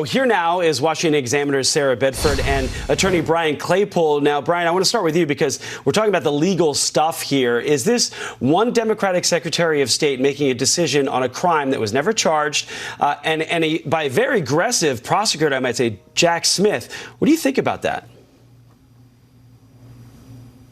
here now is Washington Examiner Sarah Bedford and attorney Brian Claypool. Now, Brian, I want to start with you because we're talking about the legal stuff here. Is this one Democratic Secretary of State making a decision on a crime that was never charged by a very aggressive prosecutor, I might say, Jack Smith? What do you think about that?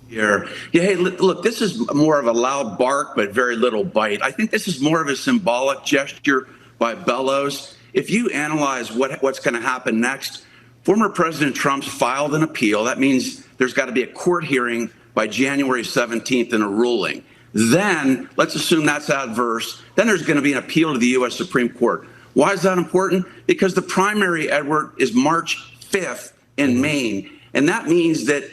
Yeah, hey, look, this is more of a loud bark, but very little bite. I think this is more of a symbolic gesture by Bellows. If you analyze what's going to happen next, former President Trump's filed an appeal. That means there's got to be a court hearing by January 17th and a ruling. Then, let's assume that's adverse. Then there's going to be an appeal to the U.S. Supreme Court. Why is that important? Because the primary, Edward, is March 5th in Maine. And that means that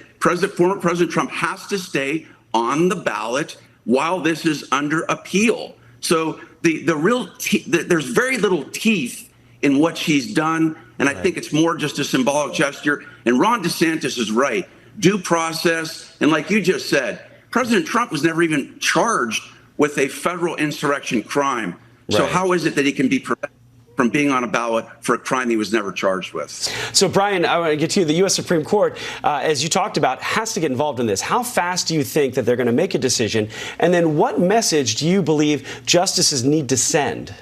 former President Trump has to stay on the ballot while this is under appeal. So there's very little teeth in what she's done, and I think it's more just a symbolic gesture. And Ron DeSantis is right. Due process, and like you just said, President Trump was never even charged with a federal insurrection crime. So how is it that he can be prevented from being on a ballot for a crime he was never charged with? So, Brian, I want to get to you. The U.S. Supreme Court, as you talked about, has to get involved in this. How fast do you think that they're going to make a decision? And then what message do you believe justices need to send?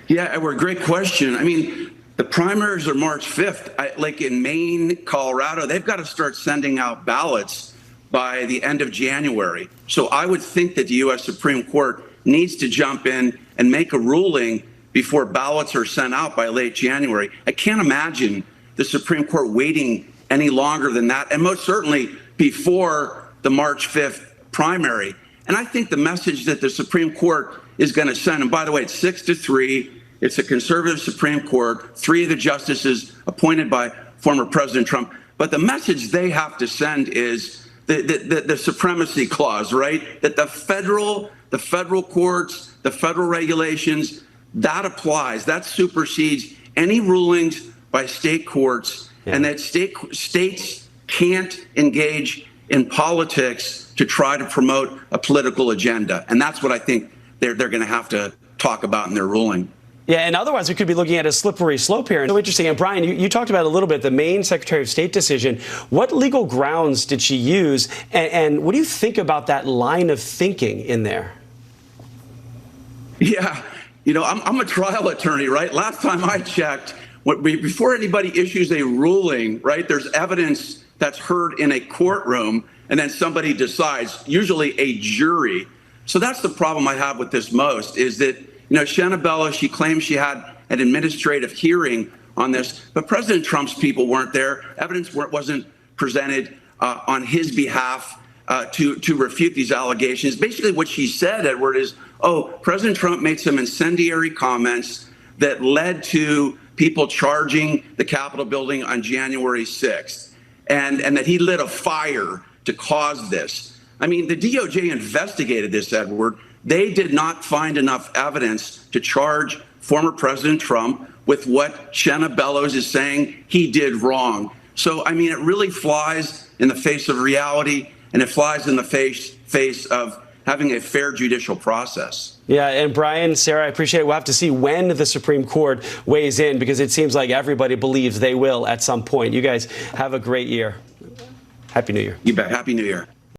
Yeah, Edward, great question. I mean, the primaries are March 5th. Like in Maine, Colorado, they've got to start sending out ballots by the end of January. So I would think that the U.S. Supreme Court needs to jump in and make a ruling before ballots are sent out by late January. I can't imagine the Supreme Court waiting any longer than that, and most certainly before the March 5th primary. And I think the message that the Supreme Court is going to send, and by the way, it's 6-3, it's a conservative Supreme Court, 3 of the justices appointed by former President Trump, but the message they have to send is the supremacy clause, right? That the federal courts, the federal regulations, that applies, that supersedes any rulings by state courts, and that states can't engage in politics to try to promote a political agenda. And that's what I think they're going to have to talk about in their ruling. Yeah, and otherwise we could be looking at a slippery slope here. So interesting. And Brian, you talked about a little bit the Maine Secretary of State decision. What legal grounds did she use? And what do you think about that line of thinking in there? Yeah, you know, I'm a trial attorney, right? Last time I checked, before anybody issues a ruling, right, there's evidence that's heard in a courtroom, and then somebody decides, usually a jury. So that's the problem I have with this most, is that, you know, Shanna Bellows, she claims she had an administrative hearing on this, but President Trump's people weren't there. Evidence wasn't presented on his behalf to refute these allegations. Basically what she said, Edward, is, President Trump made some incendiary comments that led to people charging the Capitol building on January 6th, and that he lit a fire to cause this. I mean, the DOJ investigated this, Edward. They did not find enough evidence to charge former President Trump with what Shanna Bellows is saying he did wrong. So, I mean, it really flies in the face of reality, and it flies in the face of having a fair judicial process. Yeah, and Brian, Sarah, I appreciate it. We'll have to see when the Supreme Court weighs in, because it seems like everybody believes they will at some point. You guys have a great year. Happy New Year. You bet. Happy New Year.